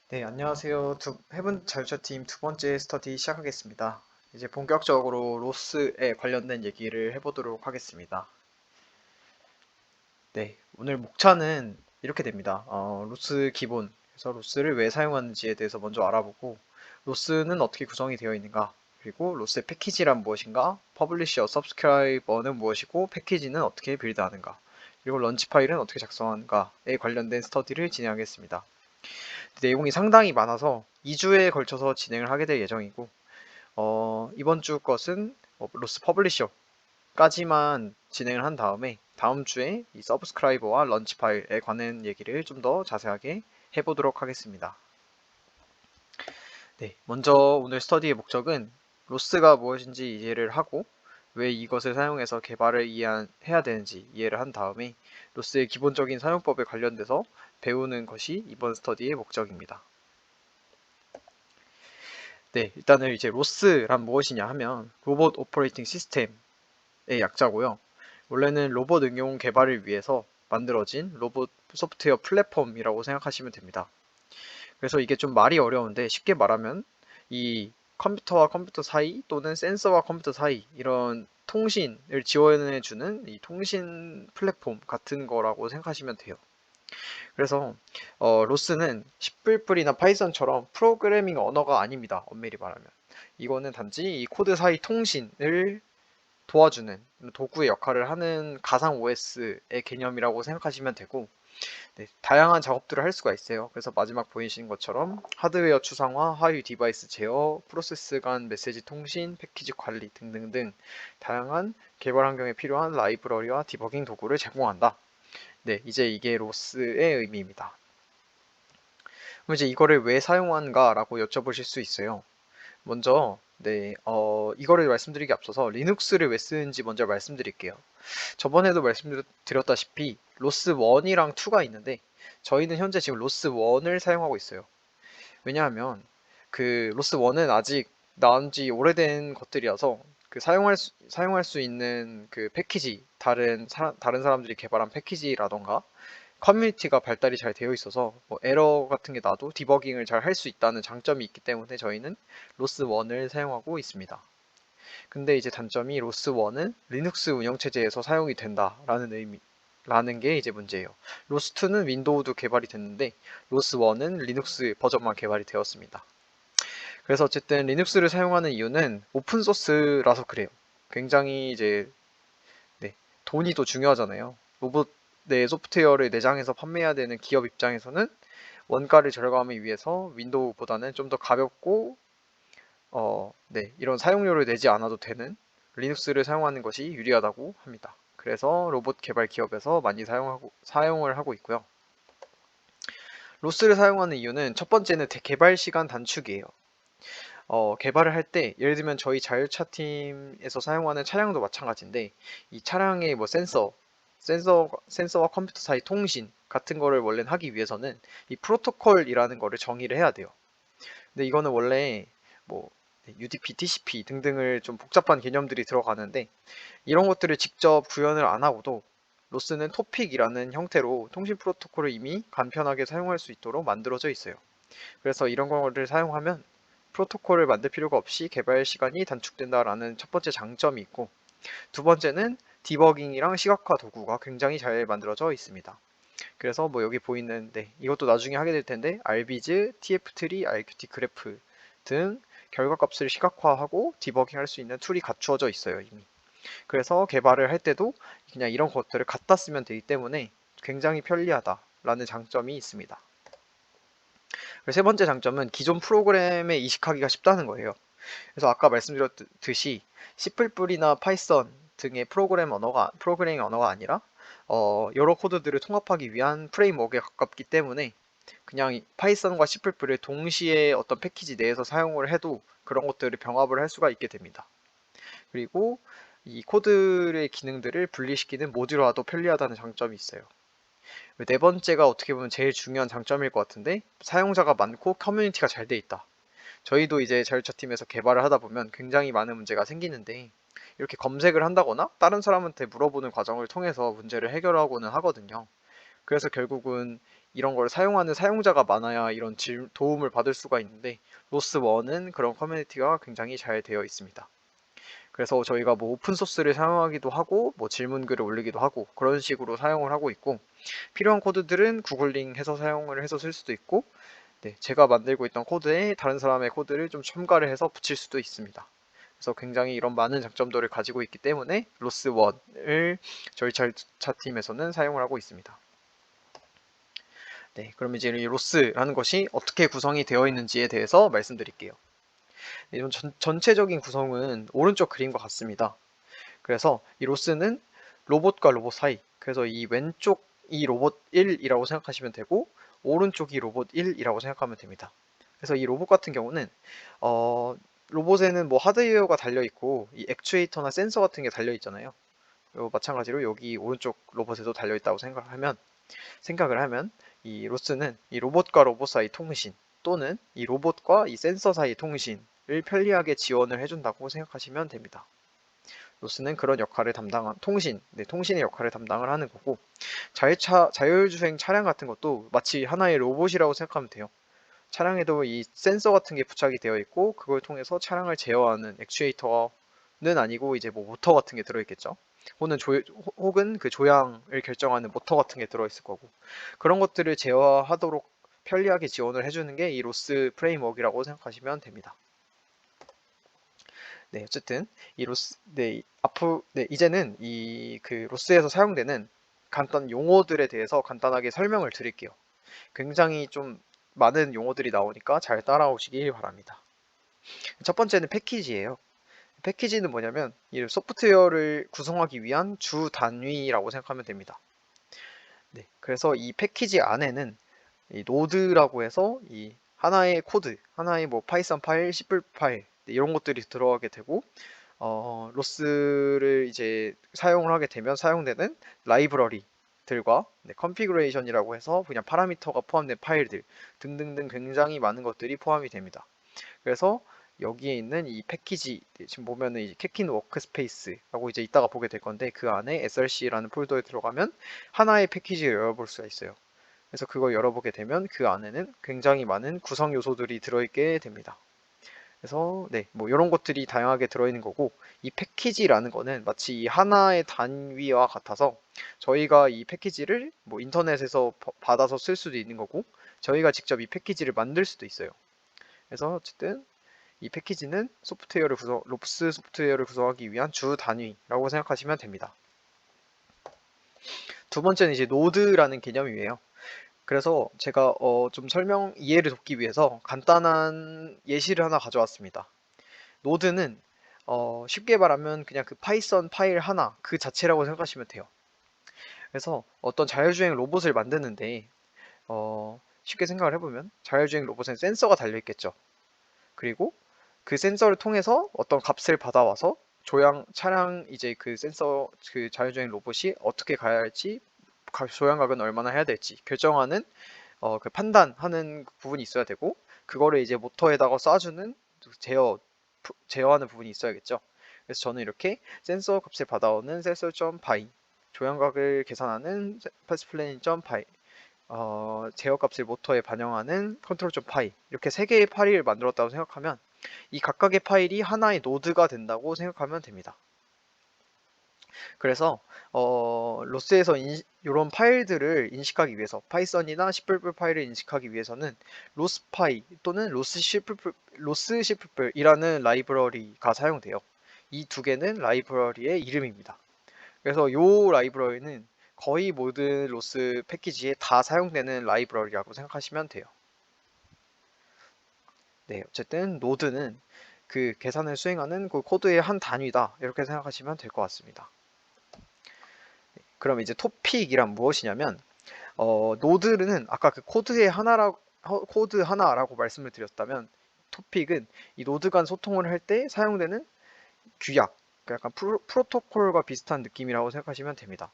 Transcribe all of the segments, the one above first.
네, 안녕하세요. 해븐 자율처팀 두 번째 스터디 시작하겠습니다. 이제 본격적으로 로스에 관련된 얘기를 해보도록 하겠습니다. 네, 오늘 목차는 이렇게 됩니다. 로스 기본, 그래서 로스를 왜 사용하는지에 대해서 먼저 알아보고, 로스는 어떻게 구성이 되어 있는가, 그리고 로스의 패키지란 무엇인가, 퍼블리셔, 서브스크라이버는 무엇이고, 패키지는 어떻게 빌드하는가, 그리고 런치 파일은 어떻게 작성하는가에 관련된 스터디를 진행하겠습니다. 내용이 상당히 많아서 2주에 걸쳐서 진행을 하게 될 예정이고, 이번 주 것은 로스 퍼블리셔까지만 진행을 한 다음에 다음 주에 이 서브스크라이버와 런치 파일에 관한 얘기를 좀 더 자세하게 해보도록 하겠습니다. 네, 먼저 오늘 스터디의 목적은 로스가 무엇인지 이해를 하고 왜 이것을 사용해서 개발을 해야 되는지 이해를 한 다음에 로스의 기본적인 사용법에 관련돼서 배우는 것이 이번 스터디의 목적입니다. 네, 일단은 이제 로스란 무엇이냐 하면 로봇 오퍼레이팅 시스템의 약자고요. 원래는 로봇 응용 개발을 위해서 만들어진 로봇 소프트웨어 플랫폼이라고 생각하시면 됩니다. 그래서 이게 좀 말이 어려운데 쉽게 말하면 이 컴퓨터와 컴퓨터 사이 또는 센서와 컴퓨터 사이 이런 통신을 지원해주는 이 통신 플랫폼 같은 거라고 생각하시면 돼요. 그래서 로스는 C++이나 파이썬처럼 프로그래밍 언어가 아닙니다. 엄밀히 말하면. 이거는 단지 이 코드 사이 통신을 도와주는 도구의 역할을 하는 가상 OS의 개념이라고 생각하시면 되고, 네, 다양한 작업들을 할 수가 있어요. 그래서 마지막 보이시는 것처럼 하드웨어 추상화, 하위 디바이스 제어, 프로세스 간 메시지 통신, 패키지 관리 등등등 다양한 개발 환경에 필요한 라이브러리와 디버깅 도구를 제공한다. 네, 이제 이게 로스의 의미입니다. 그럼 이제 이거를 왜 사용하는가라고 여쭤보실 수 있어요. 먼저, 네, 이거를 말씀드리기 앞서서 리눅스를 왜 쓰는지 먼저 말씀드릴게요. 저번에도 말씀드렸다시피 로스 1이랑 2가 있는데 저희는 현재 지금 로스 1을 사용하고 있어요. 왜냐하면 그 로스 1은 아직 나온 지 오래된 것들이라서 그 사용할 수 있는 그 패키지, 다른 사람들이 개발한 패키지라던가 커뮤니티가 발달이 잘 되어 있어서 뭐 에러 같은 게 나도 디버깅을 잘 할 수 있다는 장점이 있기 때문에 저희는 로스 1을 사용하고 있습니다. 근데 이제 단점이 로스 1은 리눅스 운영체제에서 사용이 된다라는 라는 게 이제 문제예요. 로스 2는 윈도우도 개발이 됐는데 로스 1은 리눅스 버전만 개발이 되었습니다. 그래서 어쨌든 리눅스를 사용하는 이유는 오픈 소스라서 그래요. 굉장히 이제 네, 돈이 더 중요하잖아요. 로봇 내 소프트웨어를 내장해서 판매해야 되는 기업 입장에서는 원가를 절감하기 위해서 윈도우보다는 좀 더 가볍고 네, 이런 사용료를 내지 않아도 되는 리눅스를 사용하는 것이 유리하다고 합니다. 그래서 로봇 개발 기업에서 많이 사용을 하고 있고요. 로스를 사용하는 이유는 첫 번째는 개발 시간 단축이에요. 개발을 할 때 예를 들면 저희 자율차 팀에서 사용하는 차량도 마찬가지인데 이 차량의 뭐 센서와 컴퓨터 사이 통신 같은 거를 원래 하기 위해서는 이 프로토콜이라는 거를 정의를 해야 돼요. 근데 이거는 원래 뭐 UDP, TCP 등등을 좀 복잡한 개념들이 들어가는데 이런 것들을 직접 구현을 안 하고도 로스는 토픽이라는 형태로 통신 프로토콜을 이미 간편하게 사용할 수 있도록 만들어져 있어요. 그래서 이런 거를 사용하면 프로토콜을 만들 필요가 없이 개발 시간이 단축된다라는 첫 번째 장점이 있고 두 번째는 디버깅이랑 시각화 도구가 굉장히 잘 만들어져 있습니다. 그래서 뭐 여기 보이는 이것도 나중에 하게 될 텐데 RBs, TF-트리, RQT 그래프 등 결과값을 시각화하고 디버깅할 수 있는 툴이 갖추어져 있어요 이미. 그래서 개발을 할 때도 그냥 이런 것들을 갖다 쓰면 되기 때문에 굉장히 편리하다라는 장점이 있습니다. 세 번째 장점은 기존 프로그램에 이식하기가 쉽다는 거예요. 그래서 아까 말씀드렸듯이 C++이나 파이썬 등의 프로그래밍 언어가 아니라 여러 코드들을 통합하기 위한 프레임워크에 가깝기 때문에 그냥 파이썬과 C++를 동시에 어떤 패키지 내에서 사용을 해도 그런 것들을 병합을 할 수가 있게 됩니다. 그리고 이 코드의 기능들을 분리시키는 모듈화도 편리하다는 장점이 있어요. 네 번째가 어떻게 보면 제일 중요한 장점일 것 같은데 사용자가 많고 커뮤니티가 잘 돼 있다. 저희도 이제 자율처팀에서 개발을 하다 보면 굉장히 많은 문제가 생기는데 이렇게 검색을 한다거나 다른 사람한테 물어보는 과정을 통해서 문제를 해결하고는 하거든요. 그래서 결국은 이런 걸 사용하는 사용자가 많아야 이런 도움을 받을 수가 있는데 로스1은 그런 커뮤니티가 굉장히 잘 되어 있습니다. 그래서 저희가 뭐 오픈소스를 사용하기도 하고 뭐 질문글을 올리기도 하고 그런 식으로 사용을 하고 있고, 필요한 코드들은 구글링 해서 사용을 해서 쓸 수도 있고, 네, 제가 만들고 있던 코드에 다른 사람의 코드를 좀 첨가를 해서 붙일 수도 있습니다. 그래서 굉장히 이런 많은 장점들을 가지고 있기 때문에 로스1을 저희 절차팀에서는 사용을 하고 있습니다. 네, 그럼 이제 이 로스라는 것이 어떻게 구성이 되어 있는지에 대해서 말씀드릴게요. 네, 전체적인 구성은 오른쪽 그림과 같습니다. 그래서 이 로스는 로봇과 로봇 사이, 그래서 이 왼쪽이 로봇 1이라고 생각하시면 되고 오른쪽이 로봇 1이라고 생각하면 됩니다. 그래서 이 로봇 같은 경우는 어, 로봇에는 뭐 하드웨어가 달려 있고 이 액추에이터나 센서 같은 게 달려 있잖아요. 그리고 마찬가지로 여기 오른쪽 로봇에도 달려 있다고 생각을 하면 이 로스는 이 로봇과 로봇 사이 통신 또는 이 로봇과 이 센서 사이 통신을 편리하게 지원을 해준다고 생각하시면 됩니다. 로스는 그런 역할을 담당한 통신의 역할을 담당을 하는 거고, 자율주행 차량 같은 것도 마치 하나의 로봇이라고 생각하면 돼요. 차량에도 이 센서 같은 게 부착이 되어 있고 그걸 통해서 차량을 제어하는 액추에이터는 아니고 이제 뭐 모터 같은 게 들어있겠죠. 혹은 그 조향을 결정하는 모터 같은 게 들어있을 거고, 그런 것들을 제어하도록 편리하게 지원을 해주는 게 이 로스 프레임워크라고 생각하시면 됩니다. 네, 어쨌든 이 로스, 네, 이제는 이 그 로스에서 사용되는 간단 용어들에 대해서 간단하게 설명을 드릴게요. 굉장히 좀 많은 용어들이 나오니까 잘 따라오시길 바랍니다. 첫 번째는 패키지예요. 패키지는 뭐냐면 이 소프트웨어를 구성하기 위한 주 단위라고 생각하면 됩니다. 네, 그래서 이 패키지 안에는 이 노드라고 해서 이 하나의 코드, 하나의 뭐 파이썬 파일, C++ 파일 이런 것들이 들어가게 되고, 로스를 이제 사용을 하게 되면 사용되는 라이브러리들과 컨피그레이션이라고 해서 그냥 파라미터가 포함된 파일들 등등등 굉장히 많은 것들이 포함이 됩니다. 그래서 여기에 있는 이 패키지, 지금 보면은 이 캐킨 워크스페이스라고 이제 이따가 보게 될 건데 그 안에 src라는 폴더에 들어가면 하나의 패키지를 열어볼 수가 있어요. 그래서 그걸 열어보게 되면 그 안에는 굉장히 많은 구성 요소들이 들어있게 됩니다. 그래서 네, 뭐 이런 것들이 다양하게 들어있는 거고, 이 패키지라는 거는 마치 이 하나의 단위와 같아서 저희가 이 패키지를 뭐 인터넷에서 받아서 쓸 수도 있는 거고 저희가 직접 이 패키지를 만들 수도 있어요. 그래서 어쨌든 이 패키지는 롭스 소프트웨어를 구성하기 위한 주 단위라고 생각하시면 됩니다. 두 번째는 이제 노드라는 개념이에요. 그래서 제가 좀 이해를 돕기 위해서 간단한 예시를 하나 가져왔습니다. 노드는 쉽게 말하면 그냥 그 파이썬 파일 하나 그 자체라고 생각하시면 돼요. 그래서 어떤 자율주행 로봇을 만드는데 쉽게 생각을 해보면 자율주행 로봇엔 센서가 달려 있겠죠. 그리고 그 센서를 통해서 어떤 값을 받아와서 차량 이제 그 센서 그 자율주행 로봇이 어떻게 가야 할지, 조향각은 얼마나 해야 될지 결정하는 그 판단하는 부분이 있어야 되고, 그거를 이제 모터에다가 쏴주는 제어하는 부분이 있어야겠죠. 그래서 저는 이렇게 센서 값을 받아오는 sensor.py, 조향각을 계산하는 pathplanning.py, 제어 값을 모터에 반영하는 control.py, 이렇게 세 개의 파일을 만들었다고 생각하면 이 각각의 파일이 하나의 노드가 된다고 생각하면 됩니다. 그래서 로스에서 이런 파일들을 인식하기 위해서 파이썬이나 C++ 파일을 인식하기 위해서는 로스파이 또는 로스C이라는 라이브러리가 사용돼요. 이 두 개는 라이브러리의 이름입니다. 그래서 이 라이브러리는 거의 모든 로스 패키지에 다 사용되는 라이브러리라고 생각하시면 돼요. 네, 어쨌든 노드는 그 계산을 수행하는 그 코드의 한 단위다, 이렇게 생각하시면 될 것 같습니다. 그럼 이제 토픽이란 무엇이냐면 노드는 아까 그 코드 하나라고 말씀을 드렸다면, 토픽은 이 노드 간 소통을 할 때 사용되는 규약, 그러니까 약간 프로토콜과 비슷한 느낌이라고 생각하시면 됩니다.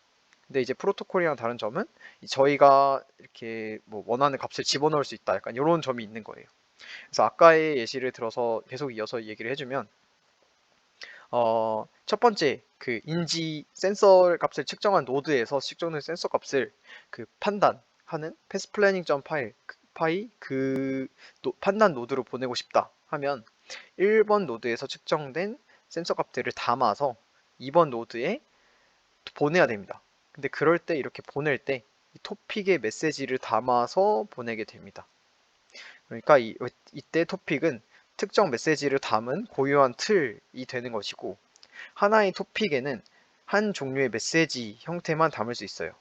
근데 이제 프로토콜이랑 다른 점은 저희가 이렇게 뭐 원하는 값을 집어넣을 수 있다, 약간 이런 점이 있는 거예요. 그래서 아까의 예시를 들어서 계속 이어서 얘기를 해주면 첫 번째 그 인지 센서 값을 측정한 노드에서 측정된 센서 값을 그 판단하는 패스 플래닝 점 파이 그 판단 노드로 보내고 싶다 하면 1번 노드에서 측정된 센서 값들을 담아서 2번 노드에 보내야 됩니다. 근데 그럴 때 이렇게 보낼 때 토픽의 메시지를 담아서 보내게 됩니다. 그러니까 이때 토픽은 특정 메시지를 담은 고유한 틀이 되는 것이고 하나의 토픽에는 한 종류의 메시지 형태만 담을 수 있어요.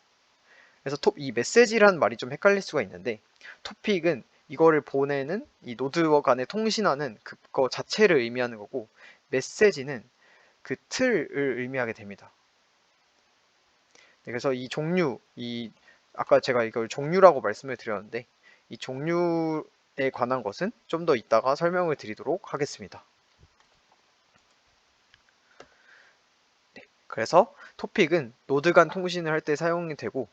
그래서 이 메시지라는 말이 좀 헷갈릴 수가 있는데 토픽은 이거를 보내는 이 노드와 간에 통신하는 그거 자체를 의미하는 거고 메시지는 그 틀을 의미하게 됩니다. 그래서 이 종류, 아까 제가 이걸 종류라고 말씀을 드렸는데 이 종류에 관한 것은 좀 더 이따가 설명을 드리도록 하겠습니다. 네, 그래서 토픽은 노드 간 통신을 할 때 사용이 되고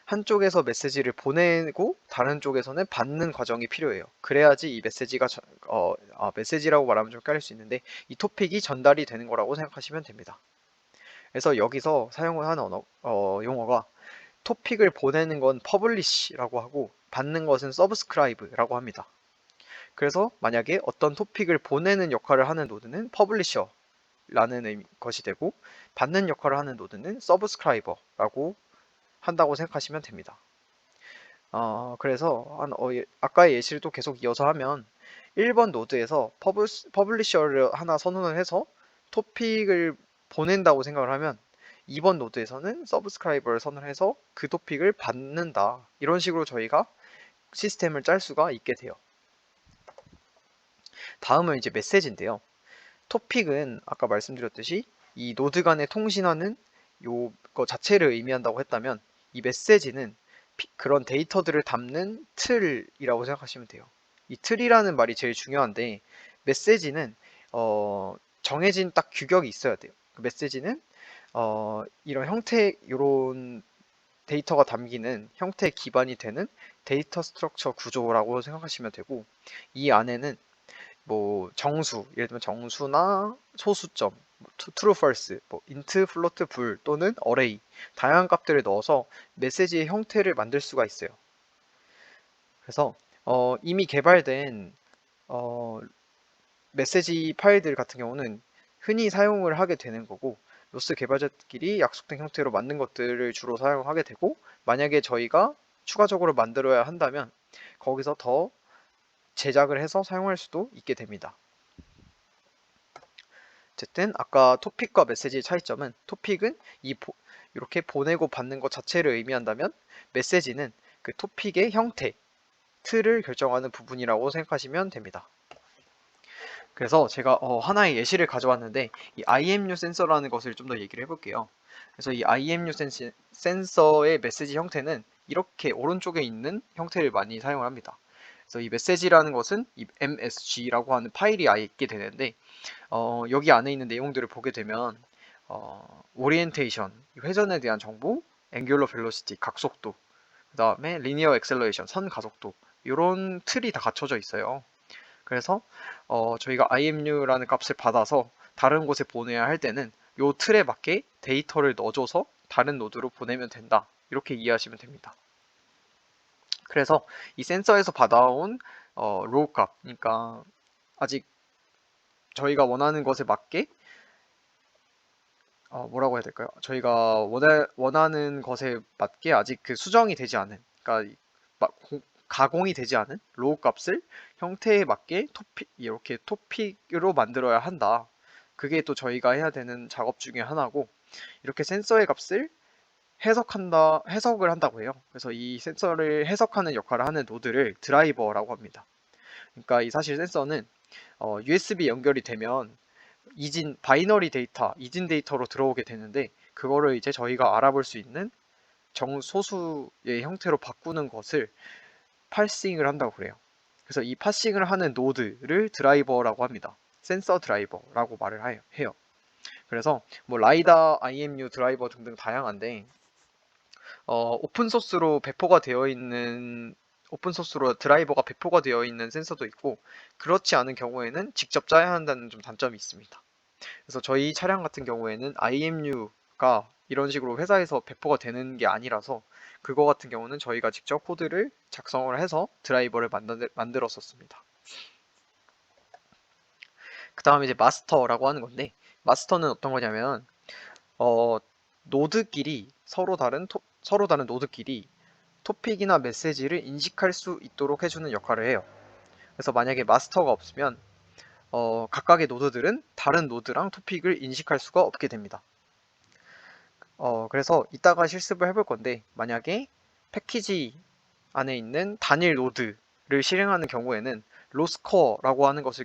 한쪽에서 메시지를 보내고 다른 쪽에서는 받는 과정이 필요해요. 그래야지 이 메시지가 메시지라고 말하면 좀 헷갈릴 수 있는데 이 토픽이 전달이 되는 거라고 생각하시면 됩니다. 그래서 여기서 사용을 하는 용어가 토픽을 보내는 건 publish라고 하고 받는 것은 subscribe라고 합니다. 그래서 만약에 어떤 토픽을 보내는 역할을 하는 노드는 publisher라는 것이 되고 받는 역할을 하는 노드는 subscriber라고 한다고 생각하시면 됩니다. 그래서 아까의 예시를 또 계속 이어서 하면 1번 노드에서 퍼블리셔를 하나 선언을 해서 토픽을 보낸다고 생각을 하면 2번 노드에서는 서브스크라이버를 선언해서 그 토픽을 받는다. 이런 식으로 저희가 시스템을 짤 수가 있게 돼요. 다음은 이제 메시지인데요. 토픽은 아까 말씀드렸듯이 이 노드 간에 통신하는 요거 자체를 의미한다고 했다면 이 메시지는 그런 데이터들을 담는 틀이라고 생각하시면 돼요. 이 틀이라는 말이 제일 중요한데 메시지는 정해진 딱 규격이 있어야 돼요. 그 메시지는 이런 형태, 이런 데이터가 담기는 형태의 기반이 되는 데이터 스트럭처 구조라고 생각하시면 되고 이 안에는 뭐 정수, 예를 들면 정수나 소수점, true, false, 뭐 int, float, bool 또는 array 다양한 값들을 넣어서 메시지의 형태를 만들 수가 있어요. 그래서 이미 개발된 메시지 파일들 같은 경우는 흔히 사용을 하게 되는 거고 로스 개발자끼리 약속된 형태로 만든 것들을 주로 사용하게 되고 만약에 저희가 추가적으로 만들어야 한다면 거기서 더 제작을 해서 사용할 수도 있게 됩니다. 어쨌든 아까 토픽과 메시지의 차이점은 토픽은 이렇게 보내고 받는 것 자체를 의미한다면 메시지는 그 토픽의 형태, 틀을 결정하는 부분이라고 생각하시면 됩니다. 그래서 제가 하나의 예시를 가져왔는데 이 IMU 센서라는 것을 좀 더 얘기를 해볼게요. 그래서 이 IMU 센서의 메시지 형태는 이렇게 오른쪽에 있는 형태를 많이 사용을 합니다. 그래서 이 메시지라는 것은 이 MSG라고 하는 파일이 아예 있게 되는데 여기 안에 있는 내용들을 보게 되면 오리엔테이션, 회전에 대한 정보, 앵귤러 벨로시티, 각속도, 그 다음에 리니어 엑셀러레이션, 선 가속도 이런 틀이 다 갖춰져 있어요. 그래서 저희가 IMU라는 값을 받아서 다른 곳에 보내야 할 때는 이 틀에 맞게 데이터를 넣어줘서 다른 노드로 보내면 된다. 이렇게 이해하시면 됩니다. 그래서 이 센서에서 받아온 로우 값, 그러니까 아직 저희가 원하는 것에 맞게 뭐라고 해야 될까요? 저희가 원하는 것에 맞게 아직 그 수정이 되지 않은, 그러니까 가공이 되지 않은 로우 값을 형태에 맞게 이렇게 토픽으로 만들어야 한다. 그게 또 저희가 해야 되는 작업 중에 하나고, 이렇게 센서의 값을 해석을 한다고 해요. 그래서 이 센서를 해석하는 역할을 하는 노드를 드라이버라고 합니다. 그러니까 이 사실 센서는 USB 연결이 되면 바이너리 데이터, 이진 데이터로 들어오게 되는데 그거를 이제 저희가 알아볼 수 있는 정소수의 형태로 바꾸는 것을 파싱을 한다고 그래요. 그래서 이 파싱을 하는 노드를 드라이버라고 합니다. 센서 드라이버라고 말을 해요. 그래서 뭐 라이다, IMU 드라이버 등등 다양한데 오픈소스로 드라이버가 배포가 되어 있는 센서도 있고 그렇지 않은 경우에는 직접 짜야 한다는 좀 단점이 있습니다. 그래서 저희 차량 같은 경우에는 IMU가 이런 식으로 회사에서 배포가 되는 게 아니라서 그거 같은 경우는 저희가 직접 코드를 작성을 해서 드라이버를 만들었었습니다. 그 다음에 이제 마스터라고 하는 건데, 마스터는 어떤 거냐면 어, 노드끼리 서로 다른 노드끼리 토픽이나 메시지를 인식할 수 있도록 해주는 역할을 해요. 그래서 만약에 마스터가 없으면 각각의 노드들은 다른 노드랑 토픽을 인식할 수가 없게 됩니다. 그래서 이따가 실습을 해볼 건데, 만약에 패키지 안에 있는 단일 노드를 실행하는 경우에는 로스커라고 하는 것을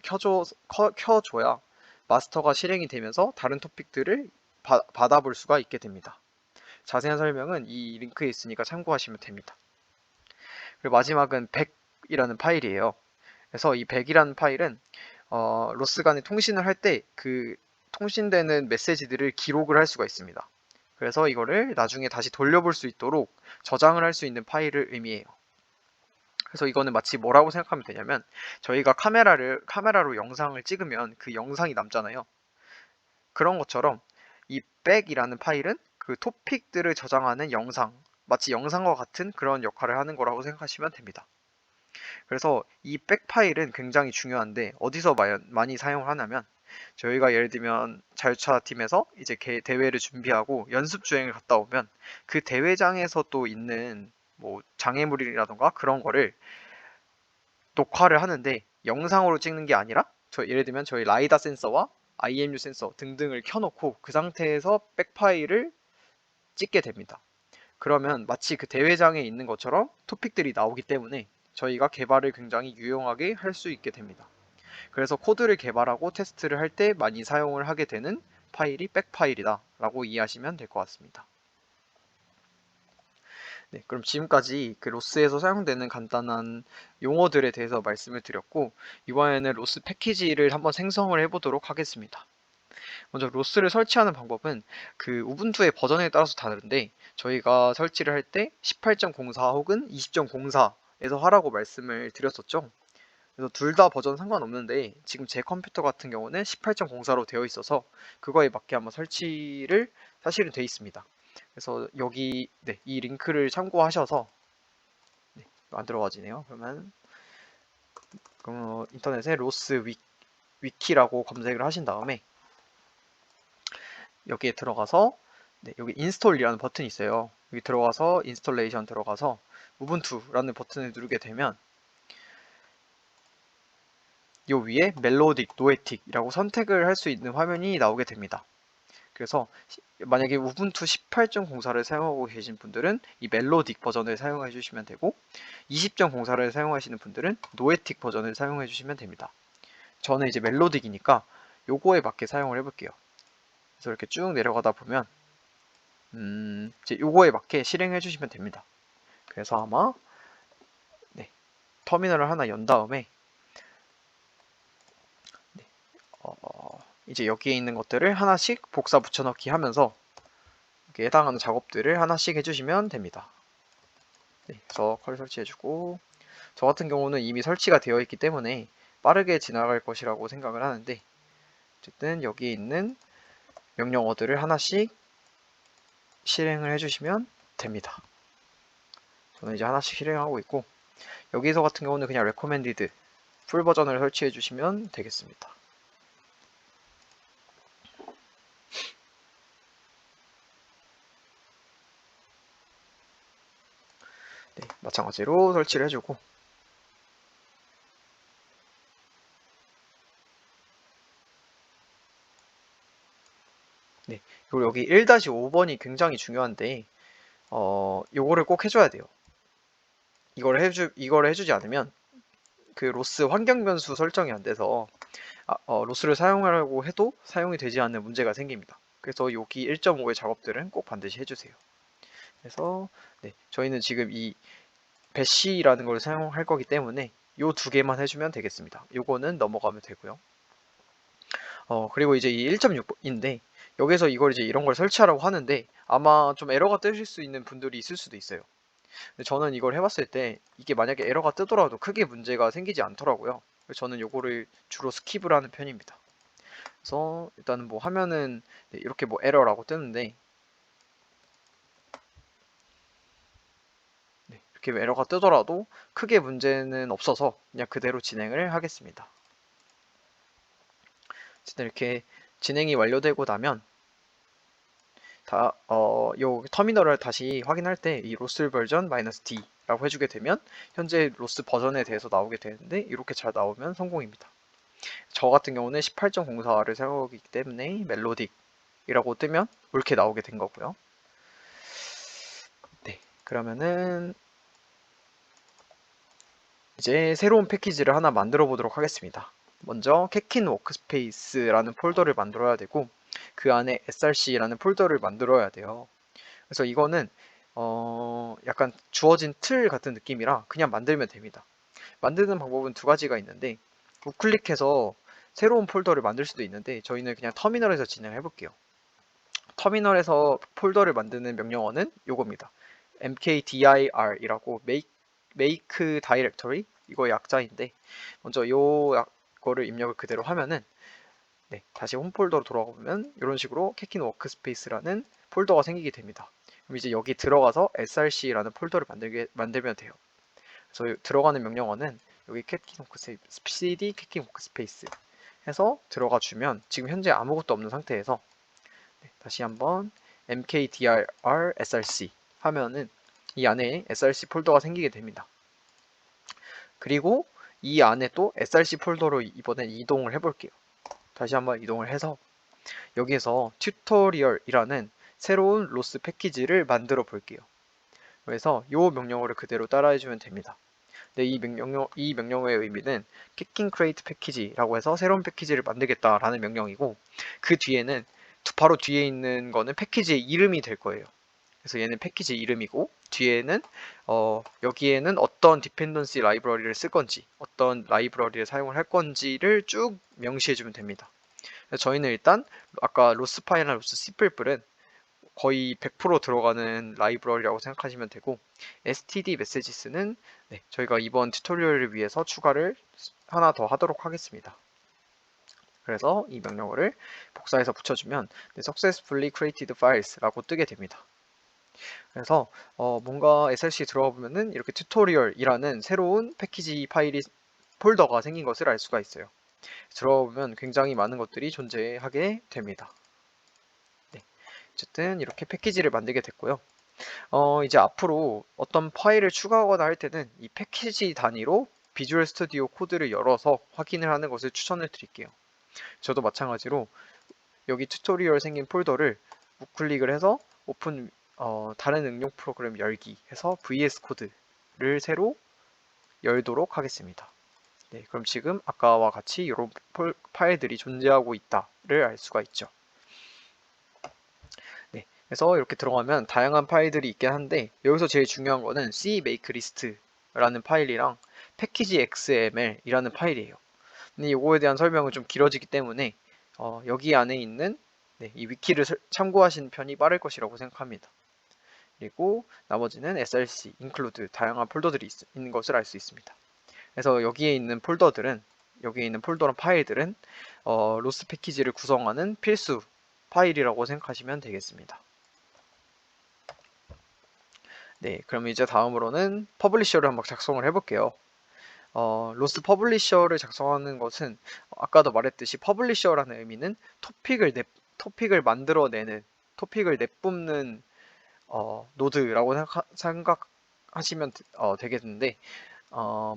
켜줘야 마스터가 실행이 되면서 다른 토픽들을 받아볼 수가 있게 됩니다. 자세한 설명은 이 링크에 있으니까 참고하시면 됩니다. 그리고 마지막은 100이라는 파일이에요. 그래서 이 100이라는 파일은 로스 간에 통신을 할 때 그 통신되는 메시지들을 기록을 할 수가 있습니다. 그래서 이거를 나중에 다시 돌려볼 수 있도록 저장을 할 수 있는 파일을 의미해요. 그래서 이거는 마치 뭐라고 생각하면 되냐면, 저희가 카메라로 영상을 찍으면 그 영상이 남잖아요. 그런 것처럼 이 백이라는 파일은 그 토픽들을 저장하는 영상, 마치 영상과 같은 그런 역할을 하는 거라고 생각하시면 됩니다. 그래서 이 백 파일은 굉장히 중요한데 어디서 많이 사용을 하냐면, 저희가 예를 들면 자율차 팀에서 이제 대회를 준비하고 연습 주행을 갔다 오면 그 대회장에서 또 있는 뭐 장애물이라던가 그런 거를 녹화를 하는데 영상으로 찍는 게 아니라, 예를 들면 저희 라이다 센서와 IMU 센서 등등을 켜놓고 그 상태에서 백 파일을 찍게 됩니다. 그러면 마치 그 대회장에 있는 것처럼 토픽들이 나오기 때문에 저희가 개발을 굉장히 유용하게 할 수 있게 됩니다. 그래서 코드를 개발하고 테스트를 할 때 많이 사용을 하게 되는 파일이 백 파일이다 라고 이해하시면 될 것 같습니다. 네, 그럼 지금까지 그 로스에서 사용되는 간단한 용어들에 대해서 말씀을 드렸고, 이번에는 로스 패키지를 한번 생성을 해보도록 하겠습니다. 먼저 로스를 설치하는 방법은 그 우분투의 버전에 따라서 다른데, 저희가 설치를 할 때 18.04 혹은 20.04에서 하라고 말씀을 드렸었죠. 그래서 둘 다 버전 상관없는데 지금 제 컴퓨터 같은 경우는 18.04로 되어 있어서 그거에 맞게 한번 설치를 사실은 돼 있습니다. 그래서 여기 이 링크를 참고하셔서 안 들어가지네요. 그러면 인터넷에 로스 위키라고 검색을 하신 다음에 여기에 들어가서 여기 인스톨이라는 버튼이 있어요. 여기 들어가서 인스톨레이션 들어가서 우분투라는 버튼을 누르게 되면 요 위에 멜로딕, 노에틱이라고 선택을 할 수 있는 화면이 나오게 됩니다. 그래서 만약에 우분투 18.04를 사용하고 계신 분들은 이 멜로딕 버전을 사용해 주시면 되고, 20.04를 사용하시는 분들은 노에틱 버전을 사용해 주시면 됩니다. 저는 이제 멜로딕이니까 요거에 맞게 사용을 해볼게요. 그래서 이렇게 쭉 내려가다 보면 이제 요거에 맞게 실행해 주시면 됩니다. 그래서 아마 터미널을 하나 연 다음에 이제 여기에 있는 것들을 하나씩 복사 붙여넣기 하면서 여기에 해당하는 작업들을 하나씩 해주시면 됩니다. 그래서 컬 설치해주고, 저 같은 경우는 이미 설치가 되어 있기 때문에 빠르게 지나갈 것이라고 생각을 하는데, 어쨌든 여기에 있는 명령어들을 하나씩 실행을 해주시면 됩니다. 저는 이제 하나씩 실행하고 있고, 여기서 같은 경우는 그냥 recommended 풀 버전을 설치해 주시면 되겠습니다. 마찬가지로 설치를 해주고, 그리고 여기 1-5번이 굉장히 중요한데 요거를 꼭 해줘야 돼요. 이걸 해주지 않으면 그 로스 환경 변수 설정이 안 돼서 로스를 사용하려고 해도 사용이 되지 않는 문제가 생깁니다. 그래서 여기 1.5의 작업들은 꼭 반드시 해주세요. 그래서 저희는 지금 이 배시라는 걸 사용할 거기 때문에 요 두 개만 해주면 되겠습니다. 요거는 넘어가면 되고요. 그리고 이제 이 1.6인데 여기서 이런 걸 설치하라고 하는데 아마 좀 에러가 뜨실 수 있는 분들이 있을 수도 있어요. 근데 저는 이걸 해봤을 때 이게 만약에 에러가 뜨더라도 크게 문제가 생기지 않더라고요. 그래서 저는 요거를 주로 스킵을 하는 편입니다. 그래서 일단은 뭐 하면은 네, 이렇게 뭐 에러라고 뜨는데 네, 이렇게 에러가 뜨더라도 크게 문제는 없어서 그냥 그대로 진행을 하겠습니다. 이렇게 진행이 완료되고 나면 요 터미널을 다시 확인할 때 이 로스 버전 -D라고 해주게 되면 현재 로스 버전에 대해서 나오게 되는데 이렇게 잘 나오면 성공입니다. 저 같은 경우는 18.04를 사용하기 때문에 멜로딕이라고 뜨면 옳게 나오게 된 거고요. 네, 그러면은 이제 새로운 패키지를 하나 만들어 보도록 하겠습니다. 먼저 캐킨 워크스페이스라는 폴더를 만들어야 되고 그 안에 src라는 폴더를 만들어야 돼요. 그래서 이거는 약간 주어진 틀 같은 느낌이라 그냥 만들면 됩니다. 만드는 방법은 두 가지가 있는데 우클릭해서 새로운 폴더를 만들 수도 있는데 저희는 그냥 터미널에서 진행해 볼게요. 터미널에서 폴더를 만드는 명령어는 요겁니다. mkdir이라고 make directory 이거 약자인데 먼저 요거를 입력을 그대로 하면은 네, 다시 홈 폴더로 돌아가 보면 이런 식으로 캐킨 워크스페이스라는 폴더가 생기게 됩니다. 그럼 이제 여기 들어가서 src라는 폴더를 만들면 돼요. 그래서 들어가는 명령어는 여기 캐킨 워크스페이스 cd 캐킨 워크스페이스 해서 들어가 주면 지금 현재 아무것도 없는 상태에서 네, 다시 한번 mkdir src 하면은 이 안에 src 폴더가 생기게 됩니다. 그리고 이 안에 또 src 폴더로 이번엔 이동을 해볼게요. 다시 한번 이동을 해서 여기에서 튜토리얼이라는 새로운 로스 패키지를 만들어 볼게요. 그래서 이 명령어를 그대로 따라해주면 됩니다. 네, 이 명령어의 의미는 kicking create 패키지라고 해서 새로운 패키지를 만들겠다라는 명령이고 그 뒤에는 바로 뒤에 있는 거는 패키지의 이름이 될 거예요. 그래서 얘는 패키지 이름이고 뒤에는 여기에는 어떤 디펜던시 라이브러리를 쓸 건지 어떤 라이브러리를 사용을 할 건지를 쭉 명시해 주면 됩니다. 그래서 저희는 일단 아까 로스 파이나 로스 시플은 거의 100% 들어가는 라이브러리라고 생각하시면 되고 std 메시지스는 네, 저희가 이번 튜토리얼을 위해서 추가를 하나 더 하도록 하겠습니다. 그래서 이 명령어를 복사해서 붙여주면 네, successfully created files라고 뜨게 됩니다. 그래서 뭔가 src 들어가 보면은 이렇게 튜토리얼이라는 새로운 패키지 파일이 폴더가 생긴 것을 알 수가 있어요. 들어가 보면 굉장히 많은 것들이 존재하게 됩니다. 네, 어쨌든 이렇게 패키지를 만들게 됐고요. 이제 앞으로 어떤 파일을 추가하거나 할 때는 이 패키지 단위로 비주얼 스튜디오 코드를 열어서 확인을 하는 것을 추천을 드릴게요. 저도 마찬가지로 여기 튜토리얼 생긴 폴더를 우클릭을 해서 오픈 다른 응용 프로그램 열기 해서 VS 코드를 새로 열도록 하겠습니다. 네, 그럼 지금 아까와 같이 이런 파일들이 존재하고 있다를 알 수가 있죠. 네, 그래서 이렇게 들어가면 다양한 파일들이 있긴 한데 여기서 제일 중요한 거는 cmakelist라는 파일이랑 패키지 xml이라는 파일이에요. 근데 이거에 대한 설명은 좀 길어지기 때문에 여기 안에 있는 네, 이 위키를 참고하시는 편이 빠를 것이라고 생각합니다. 그리고 나머지는 src, include 다양한 폴더들이 있는 것을 알 수 있습니다. 그래서 여기에 있는 폴더랑 파일들은 로스 패키지를 구성하는 필수 파일이라고 생각하시면 되겠습니다. 네, 그럼 이제 다음으로는 퍼블리셔를 한번 작성을 해볼게요. 로스 퍼블리셔를 작성하는 것은 아까도 말했듯이 퍼블리셔라는 의미는 토픽을 만들어내는 토픽을 내뿜는 노드라고 생각하시면 되겠는데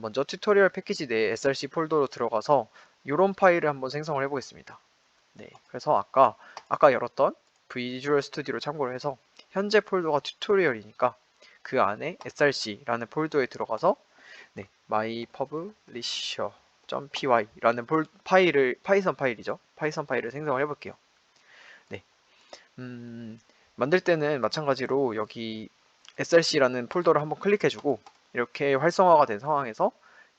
먼저 튜토리얼 패키지 내 src 폴더로 들어가서 이런 파일을 한번 생성을 해보겠습니다. 네, 그래서 아까 열었던 비주얼 스튜디오를 참고로 해서 현재 폴더가 튜토리얼이니까 그 안에 src라는 폴더에 들어가서 네, mypublisher.py라는 파이썬 파일이죠. 파이썬 파일을 생성을 해볼게요. 네, 만들 때는 마찬가지로 여기 src라는 폴더를 한번 클릭해주고 이렇게 활성화가 된 상황에서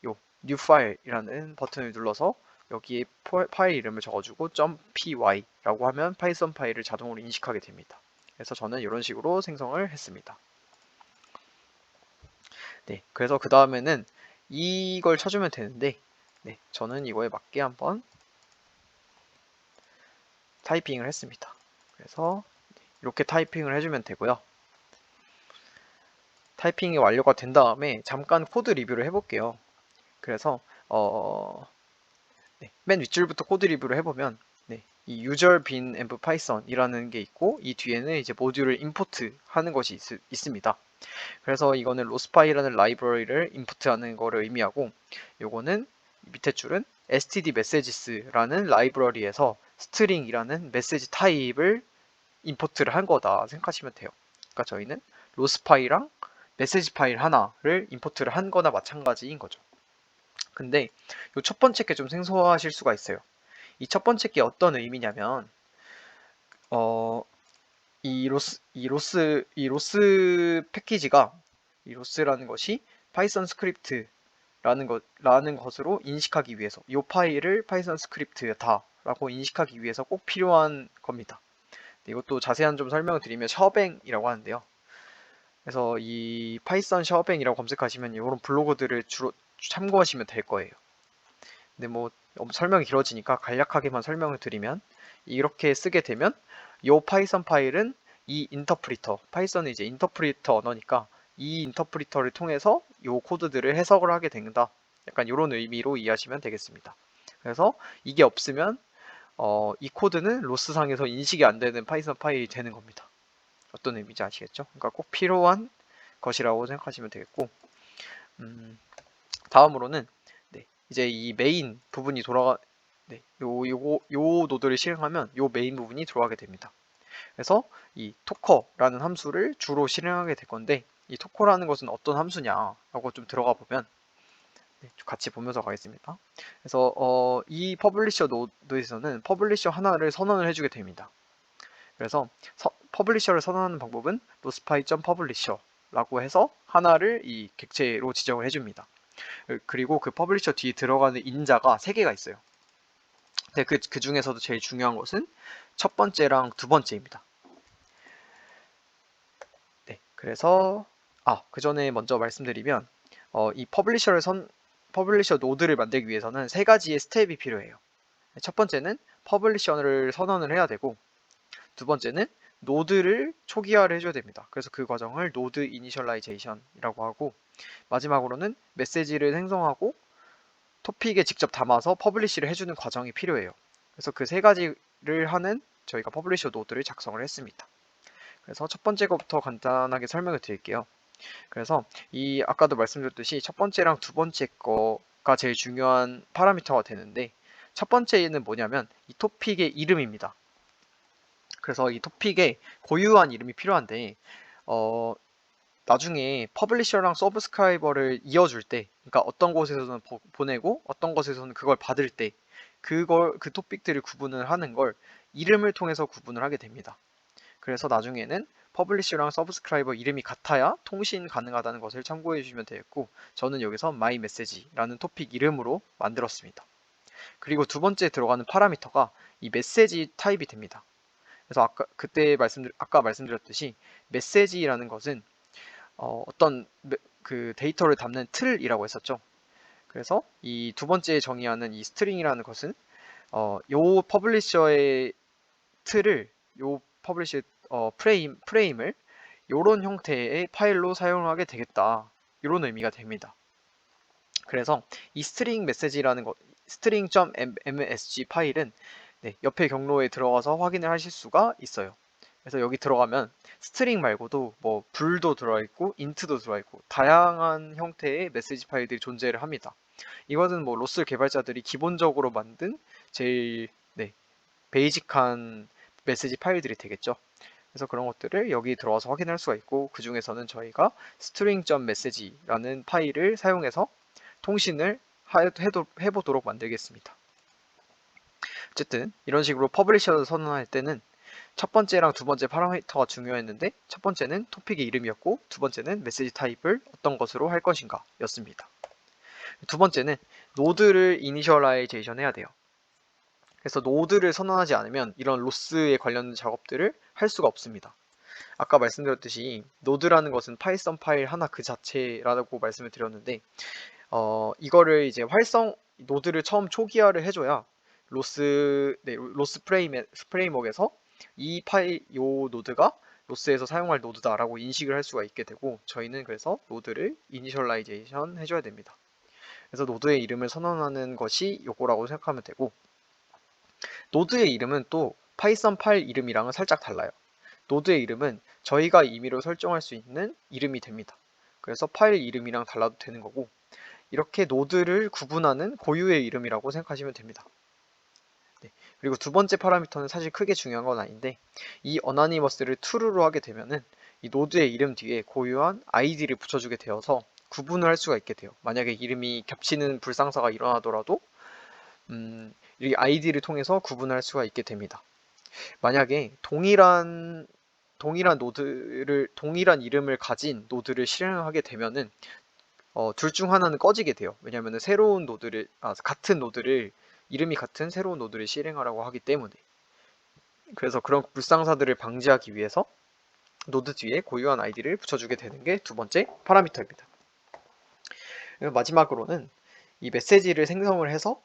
요 new file이라는 버튼을 눌러서 여기에 파일 이름을 적어주고 .py라고 하면 파이썬 파일을 자동으로 인식하게 됩니다. 그래서 저는 이런 식으로 생성을 했습니다. 네, 그래서 그 다음에는 이걸 쳐주면 되는데 네, 저는 이거에 맞게 한번 타이핑을 했습니다. 그래서 이렇게 타이핑을 해주면 되고요. 타이핑이 완료가 된 다음에 잠깐 코드 리뷰를 해볼게요. 그래서 맨 윗줄부터 코드 리뷰를 해보면 이 user bin env python 이라는 게 있고 이 뒤에는 이제 모듈을 임포트 하는 것이 있습니다. 그래서 이거는 로스파이라는 라이브러리를 임포트하는 거를 의미하고 요거는 밑에 줄은 std messages라는 라이브러리에서 string이라는 메시지 타입을 임포트를 한 거다 생각하시면 돼요. 그러니까 저희는 로스파이랑 메시지 파일 하나를 임포트를 한 거나 마찬가지인 거죠. 근데 이 첫 번째 게 좀 생소하실 수가 있어요. 이 첫 번째 게 어떤 의미냐면 이 로스 패키지가 이 로스라는 것이 파이썬 스크립트라는 것으로 인식하기 위해서 이 파일을 파이썬 스크립트다라고 인식하기 위해서 꼭 필요한 겁니다. 이것도 자세한 좀 설명을 드리면 셔뱅이라고 하는데요. 그래서 이 파이썬 셔뱅이라고 검색하시면 이런 블로그들을 주로 참고하시면 될 거예요. 근데 뭐 설명이 길어지니까 간략하게만 설명을 드리면 이렇게 쓰게 되면 이 파이썬 파일은 이 인터프리터, 파이썬은 이제 인터프리터 언어니까 이 인터프리터를 통해서 이 코드들을 해석을 하게 된다. 약간 이런 의미로 이해하시면 되겠습니다. 그래서 이게 없으면 이 코드는 로스상에서 인식이 안 되는 파이썬 파일이 되는 겁니다. 어떤 의미인지 아시겠죠? 그러니까 꼭 필요한 것이라고 생각하시면 되겠고 다음으로는 이제 이 메인 부분이 요 노드를 실행하면 요 메인 부분이 들어가게 됩니다. 그래서 이 토커라는 함수를 주로 실행하게 될 건데 이 토커라는 것은 어떤 함수냐라고 좀 들어가 보면 같이 보면서 가겠습니다. 그래서 이 퍼블리셔 노드에서는 퍼블리셔 하나를 선언을 해주게 됩니다. 그래서 퍼블리셔를 선언하는 방법은 lospy.publisher라고 해서 하나를 이 객체로 지정을 해줍니다. 그리고 그 퍼블리셔 뒤에 들어가는 인자가 3개가 있어요. 근데 그 중에서도 제일 중요한 것은 첫 번째랑 두 번째입니다. 그래서 그 전에 먼저 말씀드리면 이 퍼블리셔 노드를 만들기 위해서는 3가지의 스텝이 필요해요. 첫 번째는 퍼블리셔를 선언을 해야 되고 두 번째는 노드를 초기화를 해줘야 됩니다. 그래서 그 과정을 노드 이니셜라이제이션이라고 하고 마지막으로는 메시지를 생성하고 토픽에 직접 담아서 퍼블리시를 해주는 과정이 필요해요. 그래서 그 3가지를 하는 저희가 퍼블리셔 노드를 작성을 했습니다. 그래서 첫 번째 것부터 간단하게 설명을 드릴게요. 그래서 이 아까도 말씀드렸듯이 첫 번째랑 두 번째 거가 제일 중요한 파라미터가 되는데 첫 번째는 뭐냐면 이 토픽의 이름입니다. 그래서 이 토픽에 고유한 이름이 필요한데 나중에 퍼블리셔랑 서브스크라이버를 이어줄 때, 그러니까 어떤 곳에서는 보내고 어떤 곳에서는 그걸 받을 때 그 토픽들을 구분을 하는 걸 이름을 통해서 구분을 하게 됩니다. 그래서 나중에는 퍼블리셔랑 서브스크라이버 이름이 같아야 통신 가능하다는 것을 참고해 주시면 되겠고 저는 여기서 my message라는 토픽 이름으로 만들었습니다. 그리고 두 번째 들어가는 파라미터가 이 메시지 타입이 됩니다. 그래서 아까 말씀드렸듯이 메시지라는 것은 어떤 그 데이터를 담는 틀이라고 했었죠. 그래서 이 두 번째 정의하는 이 스트링이라는 것은 요 퍼블리셔의 틀을 요 퍼블리셔 프레임을 요런 형태의 파일로 사용하게 되겠다. 이런 의미가 됩니다. 그래서 이 스트링 메시지라는 것, string.msg 파일은 옆에 경로에 들어가서 확인을 하실 수가 있어요. 그래서 여기 들어가면 스트링 말고도 뭐 불도 들어있고 인트도 들어있고 다양한 형태의 메시지 파일들이 존재를 합니다. 이것은 뭐 로스 개발자들이 기본적으로 만든 제일 베이직한 메시지 파일들이 되겠죠. 그래서 그런 것들을 여기 들어와서 확인할 수가 있고 그 중에서는 저희가 string.message라는 파일을 사용해서 통신을 해보도록 만들겠습니다. 어쨌든 이런 식으로 퍼블리셔를 선언할 때는 첫 번째랑 두 번째 파라미터가 중요했는데 첫 번째는 토픽의 이름이었고 두 번째는 메시지 타입을 어떤 것으로 할 것인가 였습니다. 두 번째는 노드를 이니셜라이제이션 해야 돼요. 그래서 노드를 선언하지 않으면 이런 로스에 관련된 작업들을 할 수가 없습니다. 아까 말씀드렸듯이 노드라는 것은 파이썬 파일 하나 그 자체라고 말씀을 드렸는데 이거를 이제 노드를 처음 초기화를 해줘야 로스 프레임워크에서 요 노드가 로스에서 사용할 노드다라고 인식을 할 수가 있게 되고, 저희는 그래서 노드를 이니셜라이제이션 해줘야 됩니다. 그래서 노드의 이름을 선언하는 것이 요거라고 생각하면 되고, 노드의 이름은 또 파이썬 파일 이름이랑은 살짝 달라요. 노드의 이름은 저희가 임의로 설정할 수 있는 이름이 됩니다. 그래서 파일 이름이랑 달라도 되는 거고, 이렇게 노드를 구분하는 고유의 이름이라고 생각하시면 됩니다. 네. 그리고 두 번째 파라미터는 사실 크게 중요한 건 아닌데, 이 어나니머스를 true로 하게 되면은 이 노드의 이름 뒤에 고유한 id를 붙여주게 되어서 구분을 할 수가 있게 돼요. 만약에 이름이 겹치는 불상사가 일어나더라도 이 id를 통해서 구분할 수가 있게 됩니다. 만약에 동일한 이름을 가진 노드를 실행하게 되면은 둘 중 하나는 꺼지게 돼요. 왜냐하면 같은 노드를 이름이 같은 새로운 노드를 실행하라고 하기 때문에. 그래서 그런 불상사들을 방지하기 위해서 노드 뒤에 고유한 아이디를 붙여주게 되는 게 두 번째 파라미터입니다. 마지막으로는 이 메시지를 생성을 해서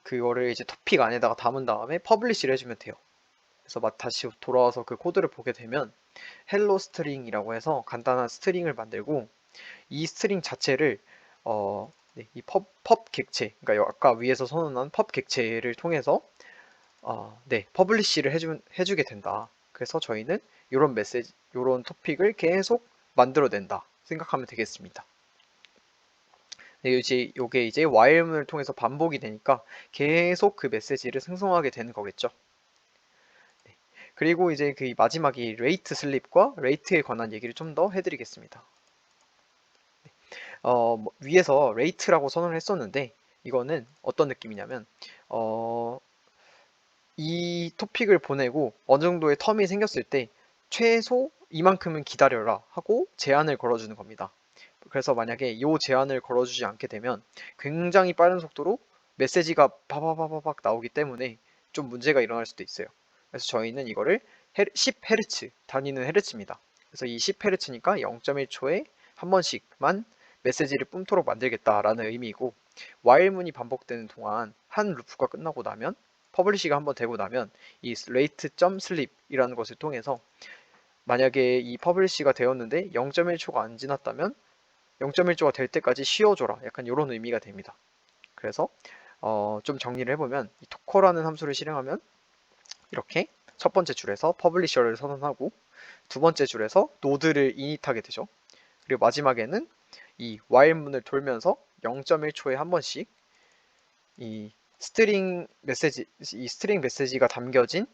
그거를 이제 토픽 안에다가 담은 다음에 퍼블리시를 해주면 돼요. 그래서 다시 돌아와서 그 코드를 보게 되면 헬로 스트링이라고 해서 간단한 스트링을 만들고, 이 스트링 자체를 이 펍 객체, 그러니까 아까 위에서 선언한 펍 객체를 통해서 퍼블리시를 해주게 된다. 그래서 저희는 이런 토픽을 계속 만들어낸다 생각하면 되겠습니다. 요게 이제 while문을 통해서 반복이 되니까 계속 그 메시지를 생성하게 되는 거겠죠. 그리고 이제 그 마지막이 rate 슬립과 rate에 관한 얘기를 좀 더 해드리겠습니다. 위에서 rate라고 선언을 했었는데, 이거는 어떤 느낌이냐면 이 토픽을 보내고 어느 정도의 텀이 생겼을 때 최소 이만큼은 기다려라 하고 제한을 걸어주는 겁니다. 그래서 만약에 이 제한을 걸어주지 않게 되면 굉장히 빠른 속도로 메시지가 바바바바박 나오기 때문에 좀 문제가 일어날 수도 있어요. 그래서 저희는 이거를 10Hz, 단위는 헤르츠입니다. 그래서 이 10Hz니까 0.1초에 한 번씩만 메시지를 뿜도록 만들겠다라는 의미이고, while문이 반복되는 동안 한 루프가 끝나고 나면, 퍼블리시가 한번 되고 나면 이 rate.sleep이라는 것을 통해서 만약에 이 퍼블리시가 되었는데 0.1초가 안 지났다면 0.1초가 될 때까지 쉬어줘라, 약간 이런 의미가 됩니다. 그래서 좀 정리를 해보면 이 토커라는 함수를 실행하면 이렇게 첫 번째 줄에서 퍼블리셔를 선언하고, 두 번째 줄에서 노드를 이닛하게 되죠. 그리고 마지막에는 이 while문을 돌면서 0.1초에 한 번씩 이 스트링 메시지가 담겨진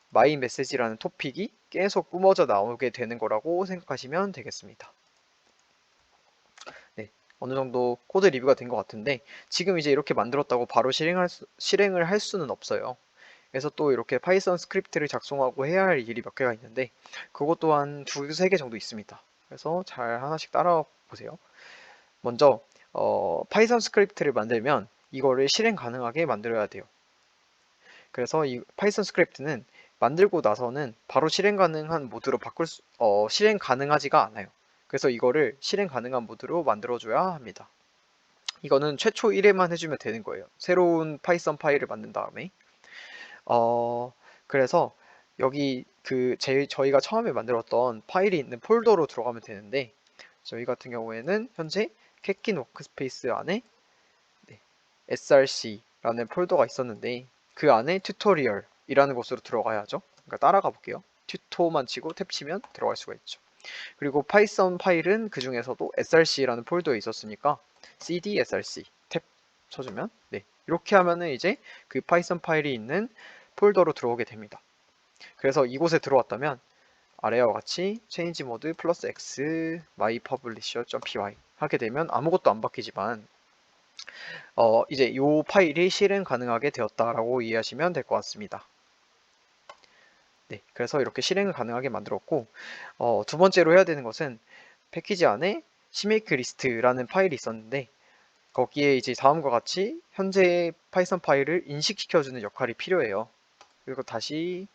마이 메시지라는 토픽이 계속 뿜어져 나오게 되는 거라고 생각하시면 되겠습니다. 네, 어느 정도 코드 리뷰가 된 것 같은데, 지금 이제 이렇게 만들었다고 바로 실행을 할 수는 없어요. 그래서 또 이렇게 파이썬 스크립트를 작성하고 해야 할 일이 몇 개가 있는데, 그것 또한 두세 개 정도 있습니다. 그래서 잘 하나씩 따라와 보세요. 먼저 파이썬 스크립트를 만들면 이거를 실행 가능하게 만들어야 돼요. 그래서 이 파이썬 스크립트는 만들고 나서는 바로 실행 가능한 모드로 실행 가능하지가 않아요. 그래서 이거를 실행 가능한 모드로 만들어줘야 합니다. 이거는 최초 1회만 해주면 되는 거예요. 새로운 파이썬 파일을 만든 다음에. 그래서 여기 저희가 처음에 만들었던 파일이 있는 폴더로 들어가면 되는데, 저희 같은 경우에는 현재 캣킨 워크스페이스 안에 src라는 폴더가 있었는데, 그 안에 튜토리얼이라는 곳으로 들어가야죠. 그러니까 따라가 볼게요. 튜토만 치고 탭 치면 들어갈 수가 있죠. 그리고 파이썬 파일은 그 중에서도 src라는 폴더에 있었으니까 cd src 탭 쳐주면, 이렇게 하면은 이제 그 파이썬 파일이 있는 폴더로 들어오게 됩니다. 그래서 이곳에 들어왔다면 아래와 같이 change mode +x my publisher.py 하게 되면 아무것도 안 바뀌지만 이제 이 파일이 실행 가능하게 되었다라고 이해하시면 될 것 같습니다. 네, 그래서 이렇게 실행을 가능하게 만들었고, 두 번째로 해야 되는 것은 패키지 안에 CMake list라는 파일이 있었는데, 거기에 이제 다음과 같이 현재 파이썬 파일을 인식시켜주는 역할이 필요해요. 그리고 다시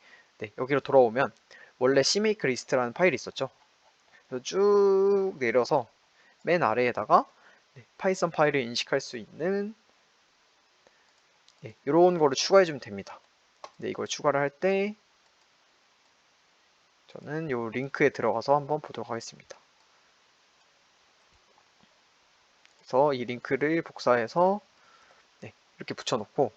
여기로 돌아오면 원래 CMake list라는 파일이 있었죠. 쭉 내려서 맨 아래에다가 파이썬 파일을 인식할 수 있는 이런 거를 추가해주면 됩니다. 이걸 추가를 할 때 저는 이 링크에 들어가서 한번 보도록 하겠습니다. 그래서 이 링크를 복사해서 이렇게 붙여놓고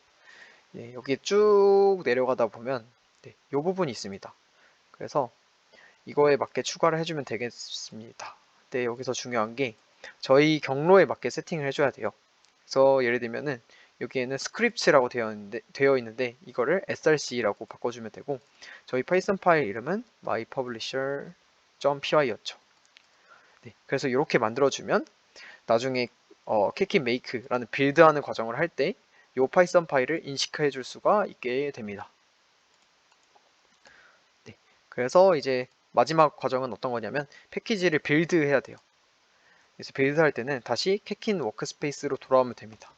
여기에 쭉 내려가다 보면 이 부분이 있습니다. 그래서 이거에 맞게 추가를 해주면 되겠습니다. 근데 여기서 중요한 게 저희 경로에 맞게 세팅을 해줘야 돼요. 그래서 예를 들면은 여기에는 스크립트라고 되어 있는데 이거를 src라고 바꿔주면 되고 저희 파이썬 파일 이름은 mypublisher.py였죠. 그래서 이렇게 만들어주면 나중에 캐킷 메이크라는 빌드하는 과정을 할 때 이 파이썬 파일을 인식해 줄 수가 있게 됩니다. 그래서 이제 마지막 과정은 어떤 거냐면 패키지를 빌드해야 돼요. 그래서 빌드할 때는 다시 캐킨 워크스페이스로 돌아오면 됩니다.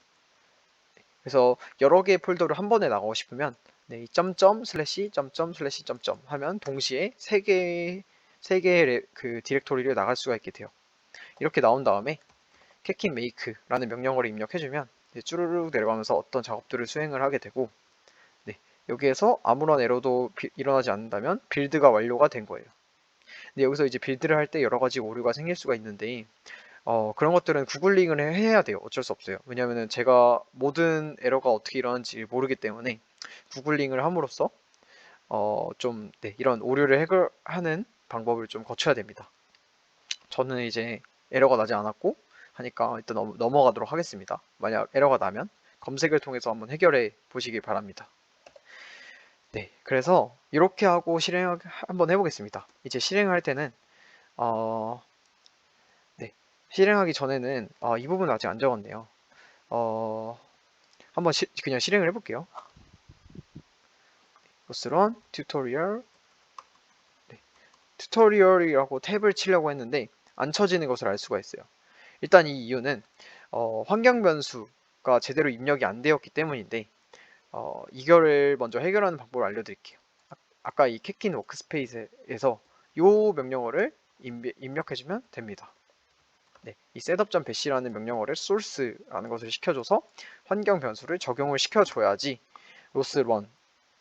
그래서 여러 개의 폴더를 한 번에 나가고 싶으면 이 점점 슬래시 점점 슬래시 점점 하면 동시에 세 개의 그 디렉토리를 나갈 수가 있게 돼요. 이렇게 나온 다음에 캐킨 메이크라는 명령어를 입력해주면 쭈르륵 내려가면서 어떤 작업들을 수행을 하게 되고 여기에서 아무런 에러도 일어나지 않는다면 빌드가 완료가 된 거예요. 근데 여기서 이제 빌드를 할 때 여러 가지 오류가 생길 수가 있는데 그런 것들은 구글링을 해야 돼요. 어쩔 수 없어요. 왜냐면은 제가 모든 에러가 어떻게 일어나는지 모르기 때문에 구글링을 함으로써 좀 이런 오류를 해결하는 방법을 좀 거쳐야 됩니다. 저는 이제 에러가 나지 않았고 하니까 일단 넘어가도록 하겠습니다. 만약 에러가 나면 검색을 통해서 한번 해결해 보시길 바랍니다. 그래서 이렇게 하고 한번 해보겠습니다. 이제 실행할 때는 실행하기 전에는 이 부분 아직 안 적었네요. 한번 그냥 실행을 해볼게요. 로스런 튜토리얼 튜토리얼이라고 탭을 치려고 했는데 안 쳐지는 것을 알 수가 있어요. 일단 이 이유는 환경 변수가 제대로 입력이 안 되었기 때문인데 이거를 먼저 해결하는 방법을 알려드릴게요. 아까 이 캐킨 워크스페이스에서 이 명령어를 입력해주면 됩니다. 이 setup.bash라는 명령어를 source라는 것을 시켜줘서 환경 변수를 적용을 시켜줘야지 로스런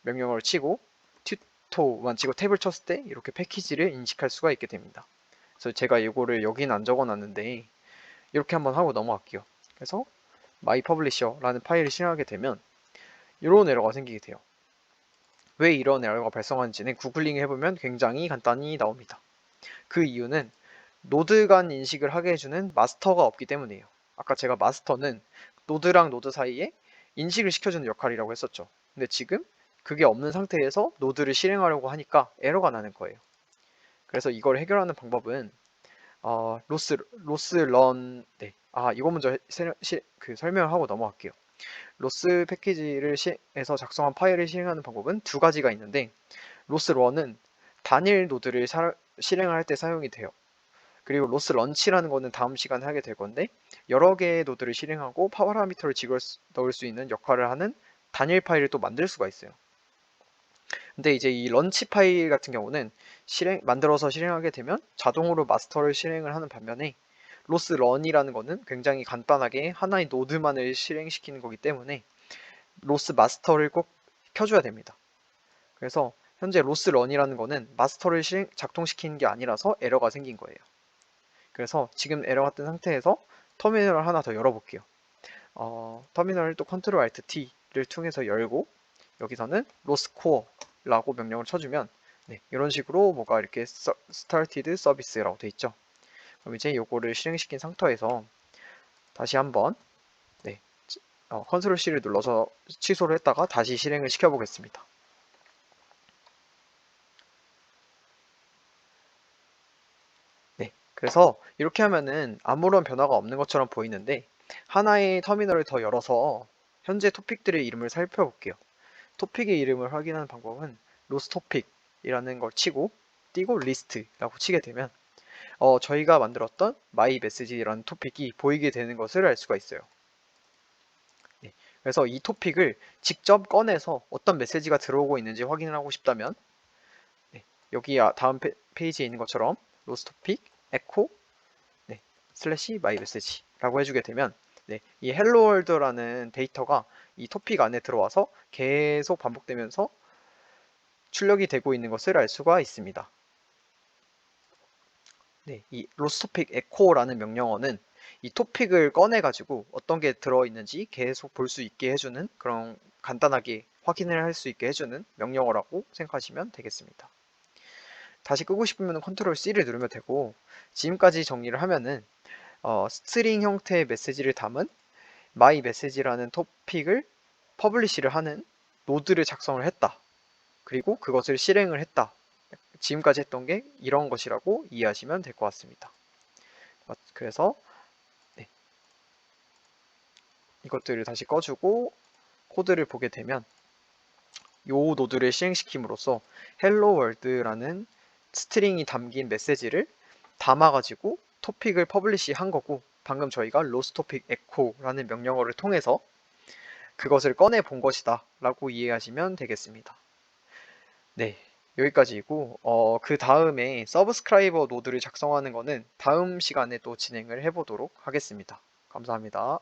명령어를 치고 튜토만 치고 탭을 쳤을 때 이렇게 패키지를 인식할 수가 있게 됩니다. 그래서 제가 이거를 여기는 안 적어놨는데 이렇게 한번 하고 넘어갈게요. 그래서 mypublisher라는 파일을 실행하게 되면 이런 에러가 생기게 돼요. 왜 이런 에러가 발생하는지는 구글링 해보면 굉장히 간단히 나옵니다. 그 이유는 노드 간 인식을 하게 해주는 마스터가 없기 때문이에요. 아까 제가 마스터는 노드랑 노드 사이에 인식을 시켜주는 역할이라고 했었죠. 근데 지금 그게 없는 상태에서 노드를 실행하려고 하니까 에러가 나는 거예요. 그래서 이걸 해결하는 방법은 로스런 이거 먼저 설명을 하고 넘어갈게요. 로스 패키지를 에서 작성한 파일을 실행하는 방법은 두 가지가 있는데 로스런은 단일 노드를 실행을 할 때 사용이 돼요. 그리고 로스 런치라는 거는 다음 시간에 하게 될 건데 여러 개의 노드를 실행하고 파라미터를 넣을 수 있는 역할을 하는 단일 파일을 또 만들 수가 있어요. 근데 이제 이 런치 파일 같은 경우는 만들어서 실행하게 되면 자동으로 마스터를 실행을 하는 반면에 로스 런이라는 거는 굉장히 간단하게 하나의 노드만을 실행시키는 거기 때문에 로스 마스터를 꼭 켜줘야 됩니다. 그래서 현재 로스 런이라는 거는 마스터를 작동시키는 게 아니라서 에러가 생긴 거예요. 그래서 지금 에러가 뜬 상태에서 터미널을 하나 더 열어볼게요. 터미널을 또 컨트롤 알트 T를 통해서 열고 여기서는 로스코어라고 명령을 쳐주면 이런 식으로 뭐가 이렇게 started service라고 돼 있죠. 그럼 이제 요거를 실행시킨 상태에서 다시 한번 컨트롤 C를 눌러서 취소를 했다가 다시 실행을 시켜보겠습니다. 그래서 이렇게 하면은 아무런 변화가 없는 것처럼 보이는데 하나의 터미널을 더 열어서 현재 토픽들의 이름을 살펴볼게요. 토픽의 이름을 확인하는 방법은 로스토픽이라는 걸 치고 띄고 리스트라고 치게 되면 저희가 만들었던 my message라는 토픽이 보이게 되는 것을 알 수가 있어요. 그래서 이 토픽을 직접 꺼내서 어떤 메시지가 들어오고 있는지 확인을 하고 싶다면 여기 다음 페이지에 있는 것처럼 로스토픽 에코 슬래시 마이 메시지라고 해주게 되면 네, 이 hello world라는 데이터가 이 토픽 안에 들어와서 계속 반복되면서 출력이 되고 있는 것을 알 수가 있습니다. 네, 이 로스토픽 에코라는 명령어는 이 토픽을 꺼내가지고 어떤 게 들어있는지 계속 볼 수 있게 해주는 그런 간단하게 확인을 할 수 있게 해주는 명령어라고 생각하시면 되겠습니다. 다시 끄고 싶으면 컨트롤 C를 누르면 되고, 지금까지 정리를 하면은 스트링 형태의 메시지를 담은 my message라는 토픽을 퍼블리시를 하는 노드를 작성을 했다. 그리고 그것을 실행을 했다. 지금까지 했던 게 이런 것이라고 이해하시면 될 것 같습니다. 그래서 네, 이것들을 다시 꺼주고 코드를 보게 되면 이 노드를 실행시킴으로써 hello world라는 스트링이 담긴 메시지를 담아가지고 토픽을 퍼블리시 한 거고, 방금 저희가 lost topic echo라는 명령어를 통해서 그것을 꺼내 본 것이다 라고 이해하시면 되겠습니다. 네, 여기까지이고 그 다음에 서브스크라이버 노드를 작성하는 거는 다음 시간에 또 진행을 해보도록 하겠습니다. 감사합니다.